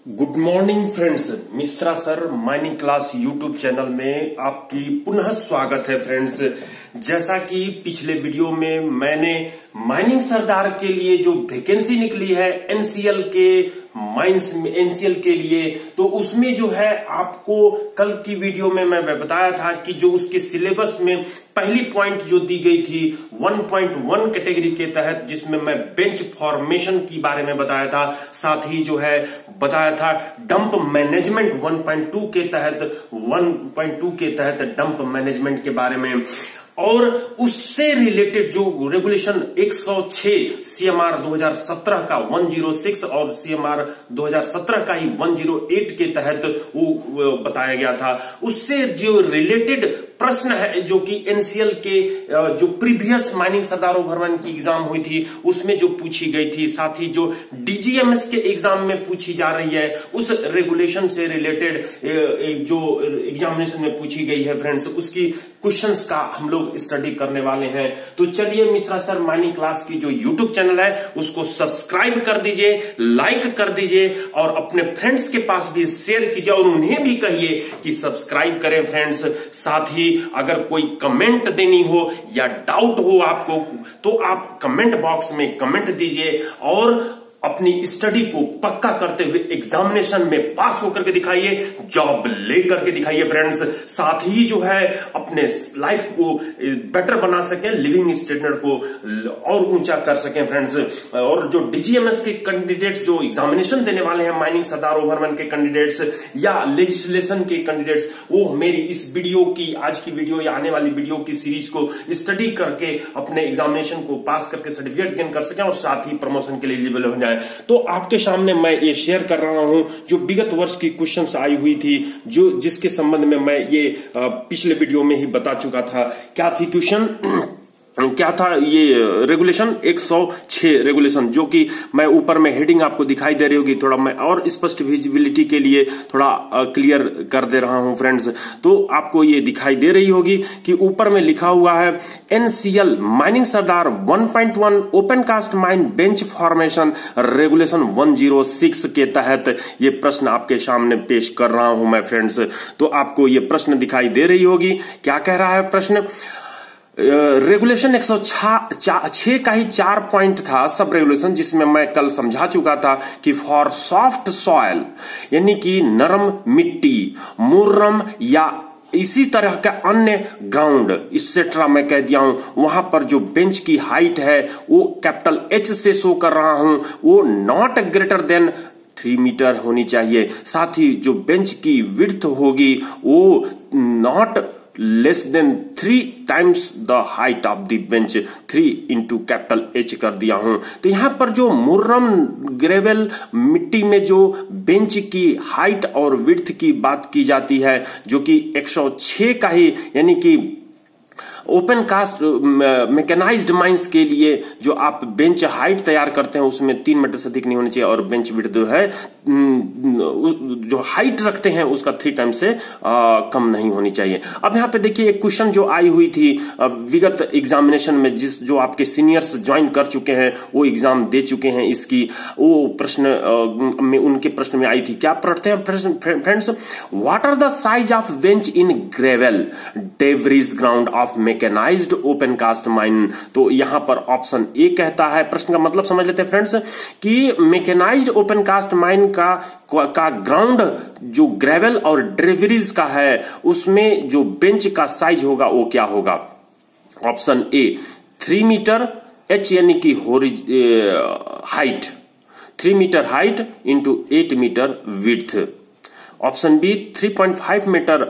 Good morning friends, Mishra sir mining class YouTube channel में आपकी पुनः स्वागत है फ्रेंड्स। जैसा कि पिछले वीडियो में मैंने माइनिंग सरदार के लिए जो वैकेंसी निकली है एनसीएल के माइंस एनसीएल के लिए, तो उसमें जो है आपको कल की वीडियो में मैं बताया था कि जो उसके सिलेबस में पहली पॉइंट जो दी गई थी 1.1 कैटेगरी के तहत, जिसमें मैं बेंच फॉर्मेशन की बारे में बताया था, साथ ही जो है बताया था डंप मैनेजमेंट 1.2 के तहत डंप मैनेजमेंट के बारे में, और उससे रिलेटेड जो रेगुलेशन 106 सीएमआर 2017 का 106 और सीएमआर 2017 का ही 108 के तहत वो बताया गया था। उससे जो रिलेटेड प्रश्न है जो कि एनसीएल के जो प्रीवियस माइनिंग सरदार ओवरमैन की एग्जाम हुई थी उसमें जो पूछी गई थी, साथ ही जो डीजीएमएस के एग्जाम में पूछी जा रही है उस रेगुलेशन से रिलेटेड जो एग्जामिनेशन में पूछी गई है फ्रेंड्स, उसकी क्वेश्चंस का हम लोग स्टडी करने वाले हैं। तो चलिए मिश्रा सर माइनिंग क्लास की जो यूट्यूब चैनल है उसको सब्सक्राइब कर दीजिए, लाइक कर दीजिए और अपने फ्रेंड्स के पास भी शेयर कीजिए और उन्हें भी कहिए कि सब्सक्राइब करें फ्रेंड्स। साथ ही अगर कोई कमेंट देनी हो या डाउट हो आपको तो आप कमेंट बॉक्स में कमेंट दीजिए और अपनी स्टडी को पक्का करते हुए एग्जामिनेशन में पास होकर के दिखाइए, जॉब लेकर के दिखाइए फ्रेंड्स। साथ ही जो है अपने लाइफ को बेटर बना सके, लिविंग स्टैंडर्ड को और ऊंचा कर सकें फ्रेंड्स। और जो डीजीएमएस के कैंडिडेट्स जो एग्जामिनेशन देने वाले हैं, माइनिंग सरदार ओवरमैन के कैंडिडेट्स या लेजिस्लेशन के कैंडिडेट्स, वो मेरी इस वीडियो की, आज की वीडियो या आने वाली वीडियो की सीरीज को स्टडी करके अपने एग्जामिनेशन को पास करके सर्टिफिकेट गेन कर सकें और साथ ही प्रमोशन के लिए एलिजिबल हो जाए। तो आपके सामने मैं ये शेयर कर रहा हूं जो विगत वर्ष की क्वेश्चंस आई हुई थी, जो जिसके संबंध में मैं ये पिछले वीडियो में ही बता चुका था। क्या थी क्वेश्चन, क्या था ये रेगुलेशन 106 रेगुलेशन, जो कि मैं ऊपर में हेडिंग आपको दिखाई दे रही होगी, थोड़ा मैं और स्पष्ट विजिबिलिटी के लिए थोड़ा क्लियर कर दे रहा हूं फ्रेंड्स। तो आपको ये दिखाई दे रही होगी कि ऊपर में लिखा हुआ है एनसीएल माइनिंग सरदार 1.1 open cast mine bench formation regulation 106 के तहत ये प्रश्न आपके सामने पेश कर रहा हूं मैं फ्रेंड्स। तो आपको ये प्रश्न दिखाई दे रही होगी। क्या कह रहा है प्रश्न? रेगुलेशन 106 का ही 4 पॉइंट था सब रेगुलेशन, जिसमें मैं कल समझा चुका था कि फॉर सॉफ्ट सॉयल यानी कि नरम मिट्टी, मुर्रम या इसी तरह का अन्य ग्राउंड एक्सेट्रा मैं कह दिया हूं, वहां पर जो बेंच की हाइट है वो कैपिटल एच से शो कर रहा हूं, वो नॉट ग्रेटर देन 3 मीटर होनी चाहिए। साथ ही जो बेंच की विड्थ होगी वो not less than 3 times the height of the bench, 3 into capital H कर दिया हूं। तो यहां पर जो मुर्रम ग्रेवल मिट्टी में जो बेंच की हाइट और विड्थ की बात की जाती है, जो कि 106 का ही यानी कि ओपन कास्ट मैकेनाइज्ड माइंस के लिए जो आप बेंच हाइट तैयार करते हैं उसमें 3 मीटर से अधिक नहीं होनी चाहिए और बेंच विड्थ जो है जो हाइट रखते हैं उसका 3 टाइम से कम नहीं होनी चाहिए। अब यहाँ पे देखिए एक क्वेश्चन जो आई हुई थी विगत एग्जामिनेशन में, जो आपके सीनियर्स ज्वाइन कर चुके हैं, वो एग्जाम दे चुके हैं, इसकी वो प्रश्न में उनके प्रश्न में आई थी। क्या पढ़ते हैं friends? What are the size of bench in gravel debris ground of mechanized open cast mine? तो यहां पर ऑप्शन ए कहता है, प्रश्न का मतलब समझ लेते हैं फ्रेंड्स, कि मैकेनाइज्ड ओपन कास्ट माइन का ग्राउंड जो ग्रेवल और ड्रेवरीज का है उसमें जो बेंच का साइज होगा वो क्या होगा? ऑप्शन ए 3 मीटर एच यानी कि height, 3 metre height into 8 metre width. Option B 3.5 metre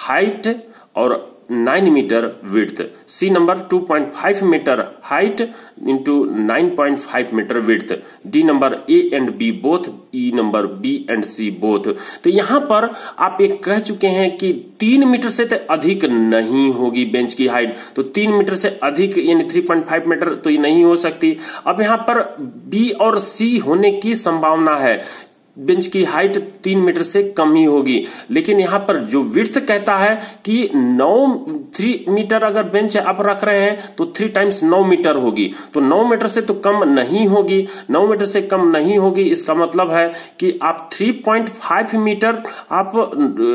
height और 9 metre width. C number 2.5 metre height into 9.5 metre width. D number A and B both, E number B and C both. तो यहां पर आप एक कह चुके हैं कि 3 मीटर से तो अधिक नहीं होगी बेंच की हाइट, तो 3 मीटर से अधिक यानी 3.5 मीटर तो ये नहीं हो सकती। अब यहां पर बी और सी होने की संभावना है। बेंच की हाइट 3 मीटर से कम ही होगी। लेकिन यहां पर जो विड्थ कहता है कि 3 मीटर अगर बेंच आप रख रहे हैं तो 3 टाइम्स 9 मीटर होगी, तो 9 मीटर से तो कम नहीं होगी। 9 मीटर से कम नहीं होगी, इसका मतलब है कि आप 3.5 मीटर आप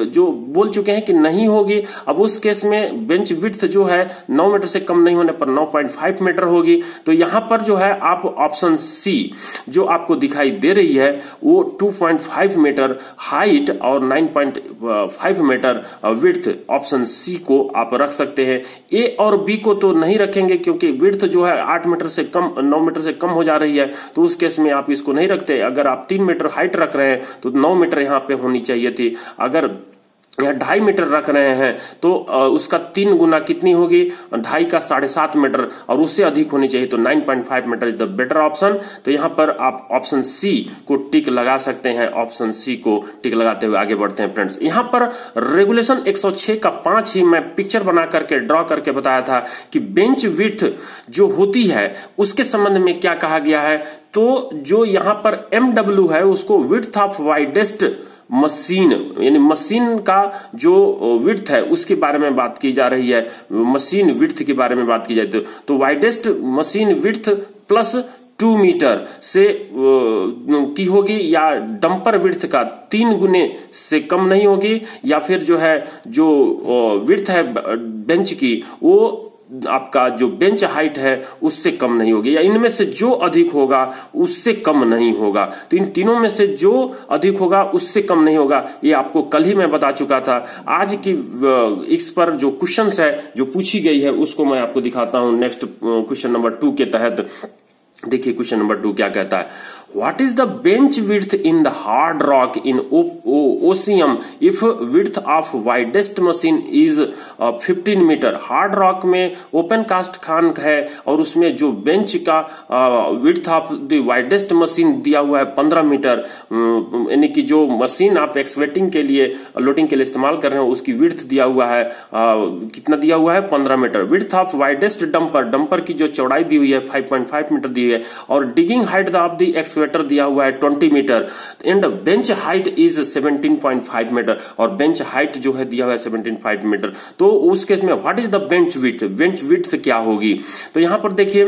जो बोल चुके हैं कि नहीं होगी। अब उस केस में बेंच विड्थ जो है 9 मीटर से कम नहीं होने पर 9.5 मीटर होगी। तो यहां पर जो है आप ऑप्शन सी जो आपको दिखाई दे रही है वो 2.5 मीटर हाइट और 9.5 मीटर विड्थ, ऑप्शन सी को आप रख सकते हैं। ए और बी को तो नहीं रखेंगे क्योंकि विड्थ जो है 8 मीटर से कम 9 मीटर से कम हो जा रही है, तो उस केस में आप इसको नहीं रखते। अगर आप 3 मीटर हाइट रख रहे हैं तो 9 मीटर यहां पे होनी चाहिए थी। अगर यह 2.5 मीटर रख रहे हैं तो उसका 3 गुना कितनी होगी, 2.5 का 7.5 मीटर, और उससे अधिक होनी चाहिए, तो 9.5 metre is the better option. तो यहां पर आप ऑप्शन सी को टिक लगा सकते हैं। ऑप्शन सी को टिक लगाते हुए आगे बढ़ते हैं फ्रेंड्स। यहां पर रेगुलेशन 106 का 5 ही मैं पिक्चर बना करके ड्रॉ करके बताया था कि बेंच विड्थ जो होती है उसके संबंध में क्या कहा गया है। तो जो यहां पर MW है उसको विड्थ ऑफ वाइडेस्ट मशीन, यानी मशीन का जो विड्थ है उसके बारे में बात की जा रही है, मशीन विड्थ के बारे में बात की जाती है। तो widest machine width plus 2 metre से की होगी, या डंपर विड्थ का 3 गुने से कम नहीं होगी, या फिर जो है जो विड्थ है बेंच की वो आपका जो बेंच हाइट है उससे कम नहीं होगी, या इनमें से जो अधिक होगा उससे कम नहीं होगा। तो इन तीनों में से जो अधिक होगा उससे कम नहीं होगा, ये आपको कल ही मैं बता चुका था। आज की इस पर जो क्वेश्चंस है जो पूछी गई है उसको मैं आपको दिखाता हूं नेक्स्ट क्वेश्चन नंबर 2 के तहत। देखिए क्वेश्चन नंबर 2 क्या कहता है। What is the bench width in the hard rock in OCM if width of widest machine is 15 metre. Hard rock में ओपन कास्ट खान है और उसमें जो बेंच का width of the widest machine दिया हुआ है 15 मीटर, यानी कि जो मशीन आप एक्सवेटिंग के लिए लोडिंग के लिए इस्तेमाल कर रहे हैं उसकी विड्थ दिया हुआ है कितना दिया हुआ है 15 metre. Width of widest dumper, dumper की जो चौड़ाई दी हुई है 5.5 मीटर दी हुई है, और digging height of the excavator दिया हुआ है 20 metre, and bench height is 17.5 metre, और बेंच हाइट जो है दिया हुआ है 17.5 मीटर। तो उस केस में what is the bench width, bench width क्या होगी। तो यहां पर देखिए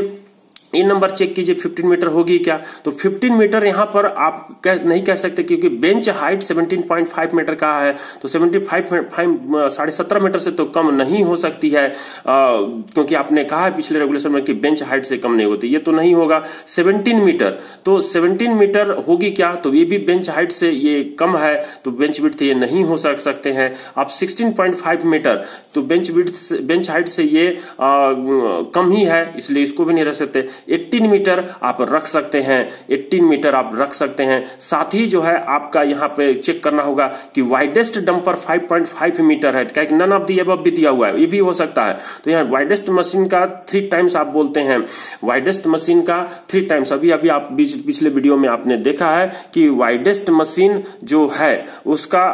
ये नंबर चेक कीजिए 15 मीटर होगी क्या। तो 15 मीटर यहां पर आप नहीं कह सकते क्योंकि बेंच हाइट 17.5 मीटर का है, तो 17.5 मीटर से तो कम नहीं हो सकती है, क्योंकि आपने कहा है पिछले रेगुलेशन में कि बेंच हाइट से कम नहीं होती, ये तो नहीं होगा। 17 मीटर, तो 17 मीटर होगी क्या, तो ये भी बेंच हाइट से ये कम है, तो बेंच विड्थ ये नहीं हो सकते हैं। आप 16.5 मीटर, तो बेंच हाइट से ये कम ही है, इसलिए इसको भी नहीं रख सकते। 18 मीटर आप रख सकते हैं, 18 मीटर आप रख सकते हैं। साथ ही जो है आपका यहां पे चेक करना होगा कि वाइडेस्ट डंपर 5.5 मीटर है, क्या नन ऑफ दी अबव भी दिया हुआ है, ये भी हो सकता है। तो यहाँ वाइडेस्ट मशीन का 3 टाइम्स आप बोलते हैं, वाइडेस्ट मशीन का 3 टाइम्स। अभी आप पिछले वीडियो में आपने देखा है कि वाइडेस्ट मशीन जो है उसका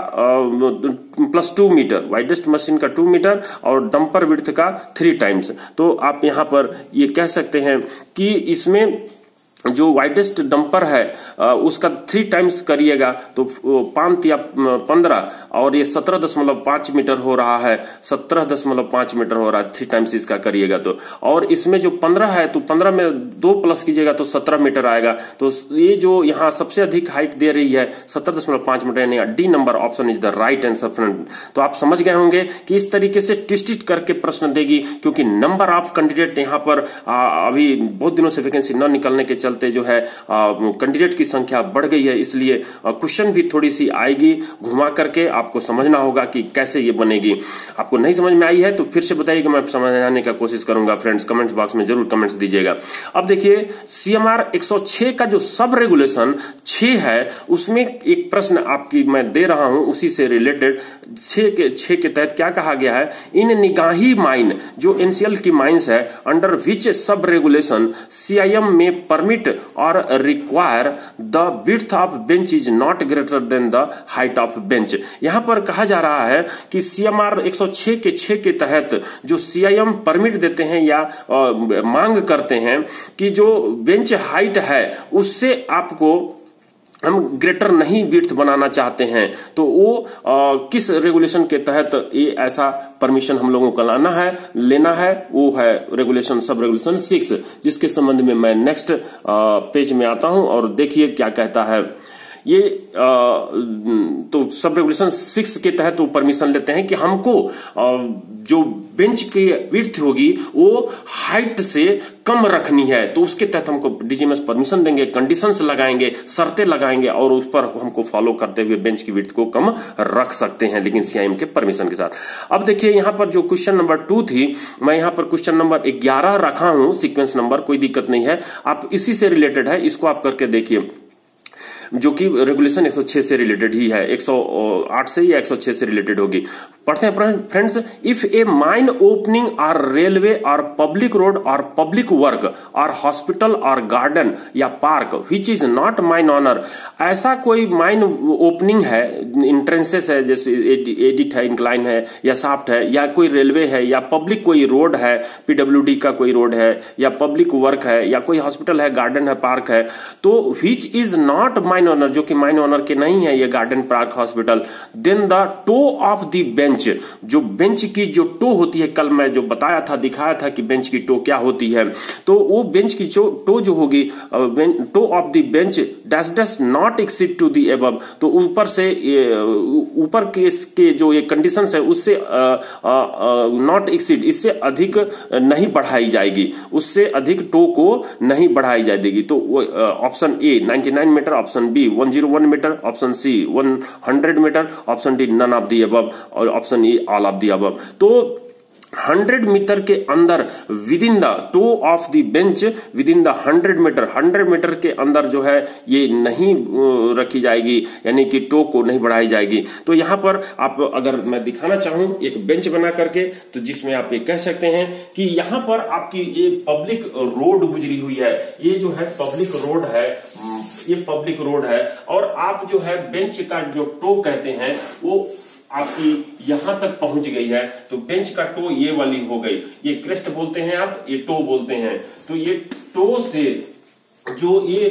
प्लस 2 मीटर, वाइडेस्ट मशीन का 2 मीटर और डंपर विड्थ का 3 टाइम्स। तो आप यहां पर ये कह सकते हैं कि इसमें जो वाइडेस्ट डंपर है उसका 3 टाइम्स करिएगा तो 5 या 15, और ये 17.5 मीटर हो रहा है, 17.5 मीटर हो रहा है, 3 टाइम्स इसका करिएगा तो। और इसमें जो 15 है तो 15 में 2 प्लस कीजिएगा तो 17 मीटर आएगा। तो ये जो यहाँ सबसे अधिक हाइट दे रही है 17.5 मीटर, यानी D number option is the right answer friend. तो आप समझ गए होंगे कि इस तरीके से ट्विस्टेड करके प्रश्न देगी, क्योंकि नंबर ऑफ कैंडिडेट यहाँ पर अभी बहुत दिनों से वैकेंसी न निकलने के चलते जो है कैंडिडेट की संख्या बढ़ गई है, इसलिए क्वेश्चन भी थोड़ी सी आएगी घुमा करके, आपको समझना होगा कि कैसे ये बनेगी। आपको नहीं समझ में आई है तो फिर से बताइएगा, मैं समझाने का कोशिश करूंगा फ्रेंड्स। कमेंट बॉक्स में जरूर कमेंट्स दीजिएगा। अब देखिए CMR 106 का जो सब रेगुलेशन 6 है उसमें एक प्रश्न आपकी मैं दे रहा हूं, उसी से रिलेटेड 6 के तहत क्या कहा गया है। इन निगाही माइन जो NCL की माइंस है under which sub regulation CIM में परमिट और require the width of bench is not greater than the height of bench. यहां पर कहा जा रहा है कि CMR 106 के 6 के तहत जो CIM परमिट देते हैं या मांग करते हैं कि जो बेंच हाइट है उससे आपको हम ग्रेटर नहीं विड्थ बनाना चाहते हैं तो वो किस रेगुलेशन के तहत ये ऐसा परमिशन हम लोगों को लेना है वो है रेगुलेशन सब रेगुलेशन 6, जिसके संबंध में मैं नेक्स्ट पेज में आता हूं और देखिए क्या कहता है ये। तो सब रेगुलेशन 6 के तहत वो परमिशन लेते हैं कि हमको जो बेंच की विड्थ होगी वो हाइट से कम रखनी है, तो उसके तहत हमको डीजीएमएस परमिशन देंगे, कंडीशंस लगाएंगे, शर्तें लगाएंगे और उस पर हमको फॉलो करते हुए बेंच की विड्थ को कम रख सकते हैं, लेकिन सीआईएम के परमिशन के साथ। अब देखिए यहां पर जो क्वेश्चन नंबर 2 थी, मैं यहां पर क्वेश्चन नंबर 11 रखा हूं सीक्वेंस नंबर, कोई दिक्कत नहीं है, आप इसी से रिलेटेड है, इसको आप करके देखिए, जो कि रेगुलेशन 106 से रिलेटेड ही है, 108 से या 106 से रिलेटेड होगी। पढ़ते हैं friends. If a mine opening और रेलवे और पब्लिक रोड और पब्लिक वर्क और हॉस्पिटल और गार्डन या park which is not mine owner, ऐसा कोई माइन ओपनिंग है, इंट्रेंसेस है, जैसे एडिट है, इंक्लाइन है या शाफ्ट है, या कोई रेलवे है या पब्लिक कोई रोड है, पीडब्ल्यूडी का कोई रोड है या पब्लिक वर्क है या कोई हॉस्पिटल है, गार्डन है, पार्क है, तो which is not mine owner, जो कि माइन ऑनर के नहीं है ये garden, park, hospital, then the toe of the bench, जो बेंच की जो टो होती है, कल मैं जो बताया था, दिखाया था कि बेंच की टो क्या होती है, तो वो बेंच की टो जो होगी, toe of the bench dash dash not exceed to the above, तो ऊपर से ऊपर के जो ये कंडीशंस है उससे नॉट एक्सीड, इससे अधिक नहीं बढ़ाई जाएगी, उससे अधिक टो को नहीं बढ़ाई जाएगी। तो option A 99 metre, option B 101 metre, option C 100 metre, option D none of the above और option E all of the above. तो 100 मीटर के अंदर within the toe of the bench within the 100 metre के अंदर जो है ये नहीं रखी जाएगी, यानी कि टो को नहीं बढ़ाई जाएगी। तो यहां पर आप अगर मैं दिखाना चाहूं एक बेंच बना करके, तो जिसमें आप ये कह सकते हैं कि यहां पर आपकी ये पब्लिक रोड गुजरी हुई है, ये जो है पब्लिक रोड है, ये पब्लिक रोड है, और आप जो है बेंच का जो टो कहते हैं वो आपकी यहां तक पहुंच गई है, तो बेंच का टो ये वाली हो गई, ये क्रेस्ट बोलते हैं आप, ये टो बोलते हैं। तो ये टो से जो ये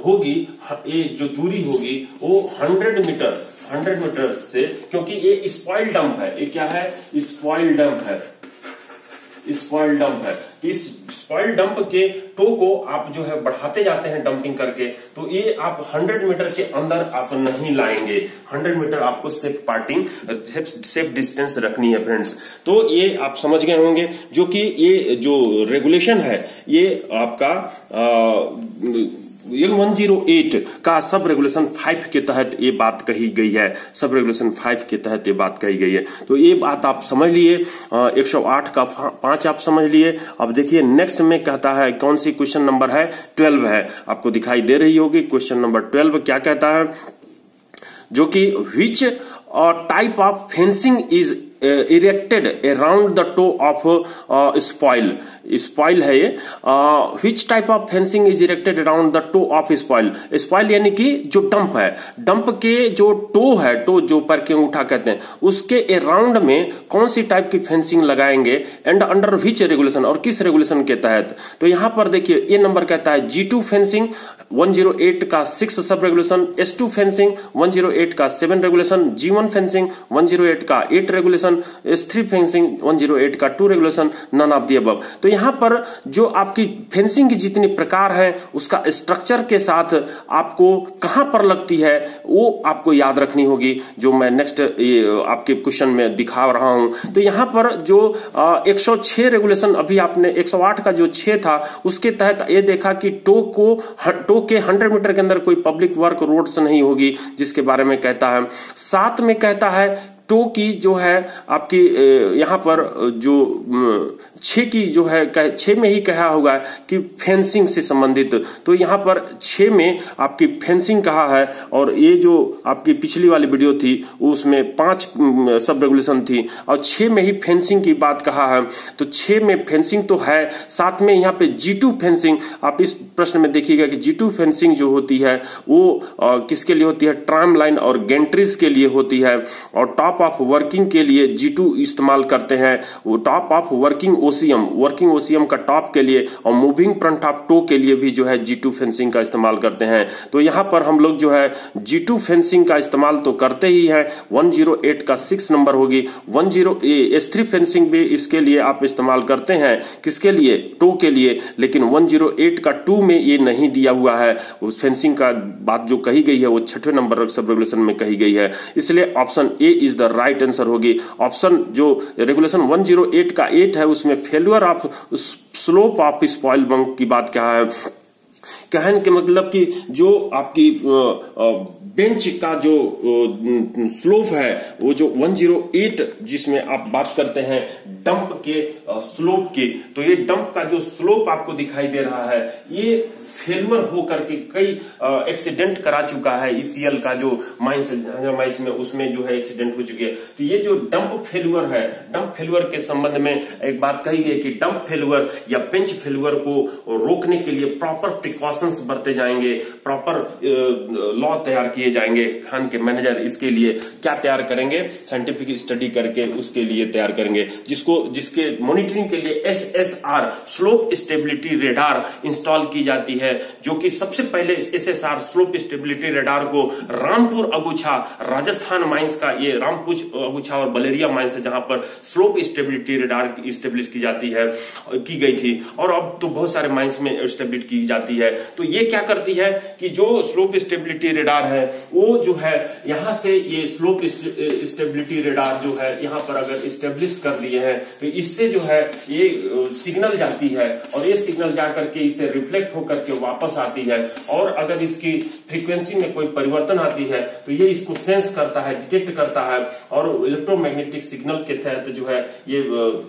होगी, ये जो दूरी होगी वो 100 मीटर से, क्योंकि ये स्पॉइल डंप है, ये क्या है, स्पॉइल डंप है, स्पॉइल डंप है। तो इस स्पॉइल डंप के टो को आप जो है बढ़ाते जाते हैं डंपिंग करके, तो ये आप 100 मीटर के अंदर आप नहीं लाएंगे, 100 मीटर आपको सेफ डिस्टेंस रखनी है फ्रेंड्स। तो ये आप समझ गए होंगे, जो कि ये जो रेगुलेशन है ये आपका 108 का सब रेगुलेशन 5 के तहत ये बात कही गई है, सब रेगुलेशन 5 के तहत ये बात कही गई है। तो ये बात आप समझ लिए, 108 का 5 आप समझ लिए। अब देखिए नेक्स्ट में कहता है, कौन सी क्वेश्चन नंबर है, 12 है, आपको दिखाई दे रही होगी। क्वेश्चन नंबर 12 क्या कहता है, जो कि which type of fencing is erected around the toe of spoil, spoil है ये, which type of fencing is erected around the toe of spoil, spoil यानी कि जो डंप है, डंप के जो टो है, टो जो पर के अंगूठा कहते हैं, उसके अराउंड में कौन सी टाइप की फेंसिंग लगाएंगे, एंड अंडर विच रेगुलेशन, और किस रेगुलेशन के तहत। तो यहां पर देखिए ये नंबर कहता है G2 फेंसिंग 108 का 6 सब रेगुलेशन, S2 फेंसिंग 108 का 7 रेगुलेशन, G1 फेंसिंग 108 का 8 रेगुलेशन, S3 फेंसिंग 108 का 2 regulation, none of the above. तो यहां पर जो आपकी फेंसिंग की जितनी प्रकार है उसका स्ट्रक्चर के साथ आपको कहां पर लगती है वो आपको याद रखनी होगी, जो मैं नेक्स्ट आपके क्वेश्चन में दिखा रहा हूं। तो यहां पर जो 106 रेगुलेशन, अभी आपने 108 का जो 6 था उसके तहत ये देखा कि टो के 100 मीटर के अंदर कोई पब्लिक वर्क रोड्स नहीं होगी, जिसके बारे में कहता है। 7 में कहता है टो की जो है आपकी यहां पर जो 6 की जो है 6 में ही कहा होगा कि फेंसिंग से संबंधित, तो यहां पर 6 में आपकी फेंसिंग कहा है, और ये जो आपकी पिछली वाली वीडियो थी उसमें 5 सब रेगुलेशन थी और 6 में ही फेंसिंग की बात कहा है। तो 6 में फेंसिंग तो है, साथ में यहाँ पे G2 फेंसिंग, आप इस प्रश्न में देखिएगा कि G2 फेंसिंग जो होती है वो किसके लिए होती है, ट्राम लाइन और गेंट्रीज के लिए होती है, और टॉप टॉप ऑफ वर्किंग के लिए G2 इस्तेमाल करते हैं, वो टॉप ऑफ वर्किंग ओसीएम का टॉप के लिए, और मूविंग फ्रंट ऑफ टो के लिए भी जो है G2 फेंसिंग का इस्तेमाल करते हैं। तो यहां पर हम लोग जो है G2 फेंसिंग का इस्तेमाल तो करते ही है। 108 का 6 नंबर होगी। 10 S3 फेंसिंग भी इसके लिए आप इस्तेमाल करते हैं, किसके लिए, टो के लिए, लेकिन 108 का 2 में ये नहीं दिया हुआ है। उस फेंसिंग का बात जो कही गई है वो 6वें नंबर सब रेगुलेशन में कही गई है, इसलिए option A is the right answer होगी। ऑप्शन जो रेगुलेशन 108 का 8 है उसमें failure of slope of spoil bunk की बात क्या है, कहने के मतलब कि जो आपकी बेंच का जो स्लोप है वो जो 108 जिसमें आप बात करते हैं डंप के स्लोप की, तो ये डंप का जो स्लोप आपको दिखाई दे रहा है ये फेल्यूर होकर के कई एक्सीडेंट करा चुका है। ईसीएल का जो माइंस में उसमें जो है एक्सीडेंट हो चुकी है। तो ये जो डंप फेल्यूर है, डंप फेल्यूर के संबंध में एक बात कही गई कि डंप फेल्यूर या बेंच फेल्यूर को रोकने के लिए प्रॉपर प्रिकॉशंस बरते जाएंगे, प्रॉपर लॉ तैयार किए जाएंगे। खान के मैनेजर इसके लिए क्या तैयार करेंगे, साइंटिफिक स्टडी करके उसके लिए तैयार करेंगे, जिसके मॉनिटरिंग के लिए SSR slope stability radar install की जाती है, जो कि सबसे पहले SSR स्लोप स्टेबिलिटी रेडार को रामपुर अगुछा राजस्थान माइंस का, ये रामपुर अगुछा और बलेरिया माइंस है जहां पर स्लोप स्टेबिलिटी रेडार स्टेब्लिश की जाती है, की गई थी, और अब तो बहुत सारे माइंस में स्टेब्लिश की जाती है। तो ये क्या करती है कि जो स्लोप स्टेबिलिटी रेडार है वो जो है यहां से ये स्लोप स्टेबिलिटी रेडार जो है यहां पर अगर स्टेब्लिश कर दिए हैं तो इससे जो है ये सिग्नल जाती है, और ये सिग्नल जाकर के इससे रिफ्लेक्ट होकर के वापस आती है, और अगर इसकी फ्रीक्वेंसी में कोई परिवर्तन आती है तो ये इसको सेंस करता है, डिटेक्ट करता है, और इलेक्ट्रोमैग्नेटिक सिग्नल के तहत जो है ये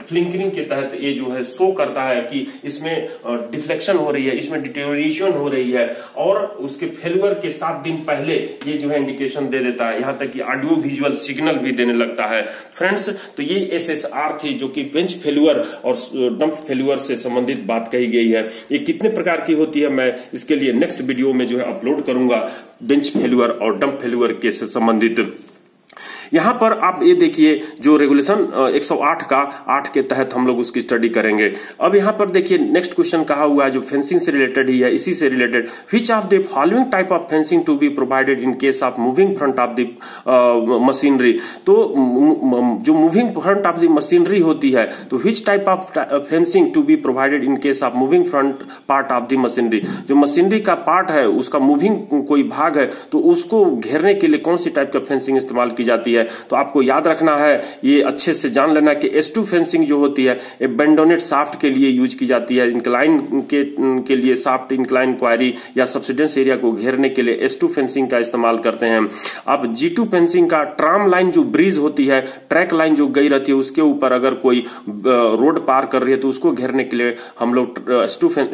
फ्लिंकरिंग के तहत ये जो है शो करता है कि इसमें डिफ्लेक्शन हो रही है, इसमें डिटेरियोरेशन हो रही है, और उसके फेल्यूर के 7 दिन पहले ये जो है इंडिकेशन दे देता है, यहां तक कि ऑडियो विजुअल सिग्नल भी देने लगता है। फ्रेंड्स, तो ये SSR थी जो कि बेंच फेल्यूर और डंप फेल्यूर से संबंधित बात कही गई है। ये कितने प्रकार की होती है मैं इसके लिए नेक्स्ट वीडियो में जो है अपलोड करूंगा, बेंच फेल्यूर और डंप फेल्यूर के से संबंधित। यहां पर आप ये देखिए जो रेगुलेशन 108 का 8 के तहत हम लोग उसकी स्टडी करेंगे। अब यहां पर देखिए नेक्स्ट क्वेश्चन कहा हुआ है जो फेंसिंग से रिलेटेड ही है, इसी से related, which of the following type of fencing to be provided in case of moving front of the machinery. तो जो moving front of the machinery होती है तो which type of fencing to be provided in case of moving front part of the machinery. जो machinery का part है उसका moving कोई भाग है तो उसको घेरने के लिए कौन सी टाइप का फेंसिंग इस्तेमाल की जाती है। तो आपको याद रखना है, ये अच्छे से जान लेना कि S2 फेंसिंग जो होती है एबेंडोनेट शाफ्ट के लिए यूज की जाती है, इंक्लाइन के लिए शाफ्ट इंक्लाइन क्वायरी या सब्सिडेंस एरिया को घेरने के लिए S2 फेंसिंग का इस्तेमाल करते हैं। अब G2 फेंसिंग का ट्राम लाइन जो ब्रिज होती है, ट्रैक लाइन जो गई रहती है उसके ऊपर अगर कोई रोड पार कर रही है तो उसको घेरने के लिए हम लोग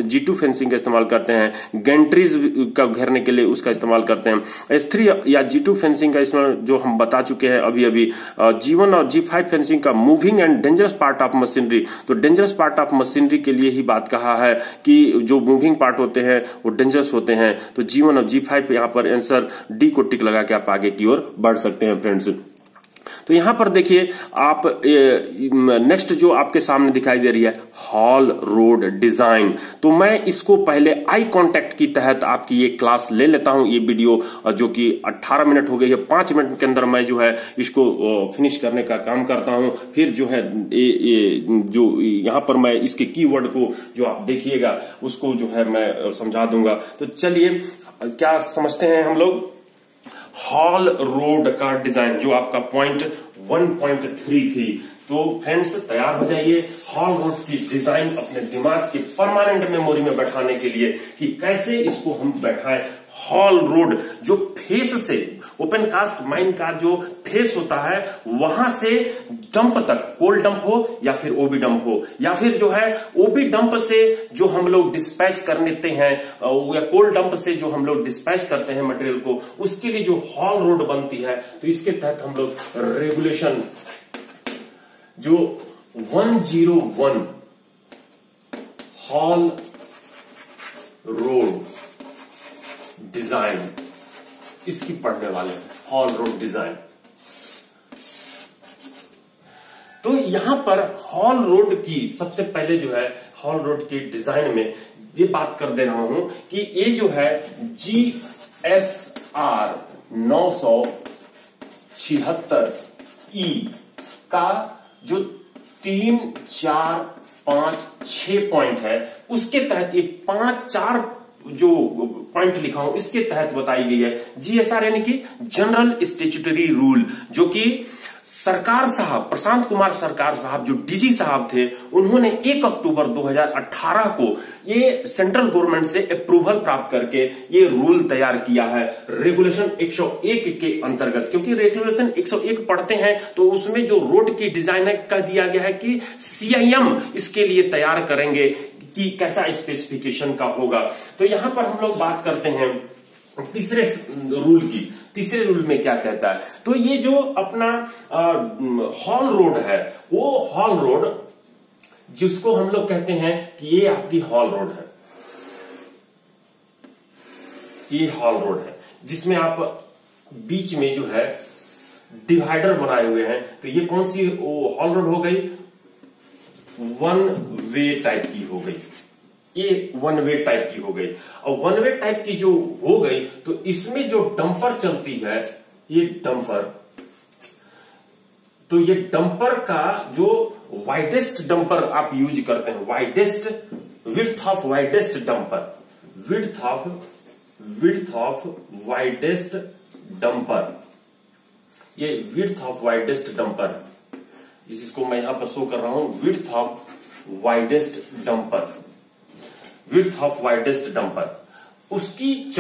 G2 फेंसिंग का इस्तेमाल करते हैं। गेंट्रीज का घेरने के लिए उसका इस्तेमाल करते हैं। S3 या G2 फेंसिंग का इस्तेमाल जो हम बता चुके हैं अभी G1 और G5 फेंसिंग का moving and dangerous part of machinery. तो डेंजरस पार्ट ऑफ मशीनरी के लिए ही बात कहा है कि जो मूविंग पार्ट होते हैं वो डेंजरस होते हैं। तो G1 और G5 यहां पर आंसर डी को टिक लगा के आप आगे की ओर बढ़ सकते हैं फ्रेंड्स। तो यहां पर देखिए आप नेक्स्ट जो आपके सामने दिखाई दे रही है हॉल रोड डिजाइन। तो मैं इसको पहले आई कांटेक्ट की तहत आपकी ये क्लास ले लेता हूं। ये वीडियो जो कि 18 मिनट हो गई है, 5 मिनट के अंदर मैं जो है इसको फिनिश करने का काम करता हूं। फिर जो है जो यहां पर मैं इसके कीवर्ड को जो आप देखिएगा उसको जो है मैं समझा दूंगा। तो चलिए क्या समझते हैं हम लोग हॉल रोड का डिजाइन, जो आपका पॉइंट 1.3 थी। तो फ्रेंड्स तैयार हो जाइए हॉल रोड की डिजाइन अपने दिमाग की परमानेंट मेमोरी में बैठाने के लिए कि कैसे इसको हम बैठाएं। हॉल रोड जो फेस से ओपन कास्ट माइन का जो फेस होता है वहां से डंप तक, कोल डंप हो या फिर ओबी डंप हो, या फिर जो है ओबी डंप से जो हम लोग डिस्पैच कर लेते हैं या कोल डंप से जो हम लोग डिस्पैच करते हैं मटेरियल को, उसके लिए जो हॉल रोड बनती है तो इसके तहत हम लोग रेगुलेशन जो 101 हॉल रोड डिजाइन इसकी पढ़ने वाले हैं। हॉल रोड डिजाइन तो यहां पर हॉल रोड की सबसे पहले जो है हॉल रोड के डिजाइन में ये बात कर दे रहा हूं कि ये जो है GSR 976E का जो 3, 4, 5, 6 पॉइंट है उसके तहत ये 5-4 जो पॉइंट लिखा हूं इसके तहत बताई गई है GSR यानी कि जनरल स्टैट्यूटरी रूल, जो कि सरकार साहब प्रशांत कुमार सरकार साहब जो डीजी साहब थे उन्होंने 1 अक्टूबर 2018 को ये सेंट्रल गवर्नमेंट से अप्रूवल प्राप्त करके ये रूल तैयार किया है रेगुलेशन 101 के अंतर्गत। क्योंकि रेगुलेशन 101 पढ़ते हैं तो उसमें जो रोड की डिजाइन है कह दिया गया है कि CIM इसके लिए तैयार करेंगे कि कैसा स्पेसिफिकेशन का होगा। तो यहां पर हम लोग बात करते हैं तीसरे रूल की। तीसरे रूल में क्या कहता है, तो ये जो अपना हॉल रोड है वो हॉल रोड जिसको हम लोग कहते हैं कि ये आपकी हॉल रोड है, ये हॉल रोड है जिसमें आप बीच में जो है डिवाइडर बनाए हुए हैं। तो ये कौन सी हॉल रोड हो गई, 1 वे टाइप की हो गई, ये 1 वे टाइप की हो गई। और 1 वे टाइप की जो हो गई तो इसमें जो डंपर चलती है ये डंपर, तो ये डंपर का जो वाइडेस्ट डंपर आप यूज करते हैं, widest width of widest dumper, width of widest dumper, ये विड्थ ऑफ वाइडेस्ट डंपर, जिसको मैं यहां पर शो कर रहा हूं, width of widest dumper, width of widest dumper, उसकी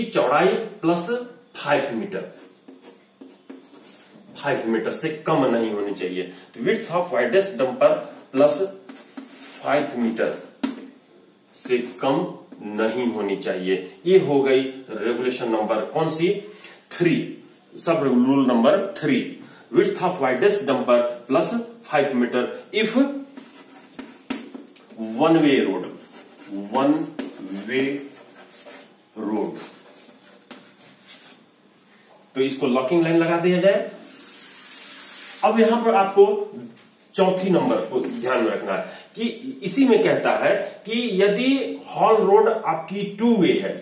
चौड़ाई प्लस 5 मीटर, 5 मीटर से कम नहीं होनी चाहिए। तो width of widest dumper plus 5 metre से कम नहीं होनी चाहिए। ये हो गई रेगुलेशन नंबर कौन सी, 3, sub rule number 3, width of widest dumper plus 5 metre if 1 way road, 1 way road. तो इसको लॉकिंग लाइन लगा दिया जाए। अब यहां पर आपको चौथी नंबर को ध्यान में रखना है कि इसी में कहता है कि यदि हॉल रोड आपकी 2 वे है,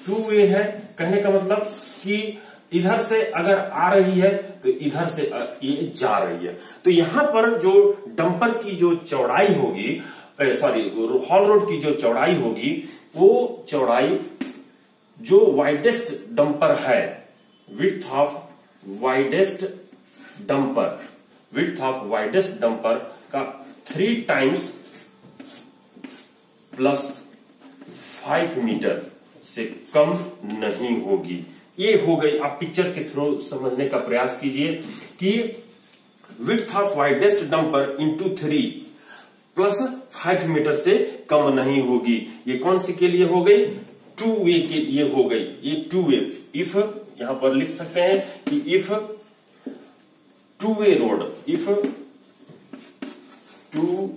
2 वे है कहने का मतलब कि इधर से अगर आ रही है तो इधर से ये जा रही है, तो यहां पर जो डंपर की जो चौड़ाई होगी, हॉल रोड की जो चौड़ाई होगी वो चौड़ाई जो वाइडेस्ट डंपर है, width of widest dumper, width of widest dumper का 3 टाइम्स प्लस 5 मीटर से कम नहीं होगी। ये हो गई। आप पिक्चर के थ्रू समझने का प्रयास कीजिए कि width of widest dumper into 3 plus 5 metre से कम नहीं होगी। ये कौन सी के लिए हो गई, 2 वे के लिए हो गई। ये 2 वे, इफ यहां पर लिख सकते हैं कि इफ 2 वे रोड, इफ 2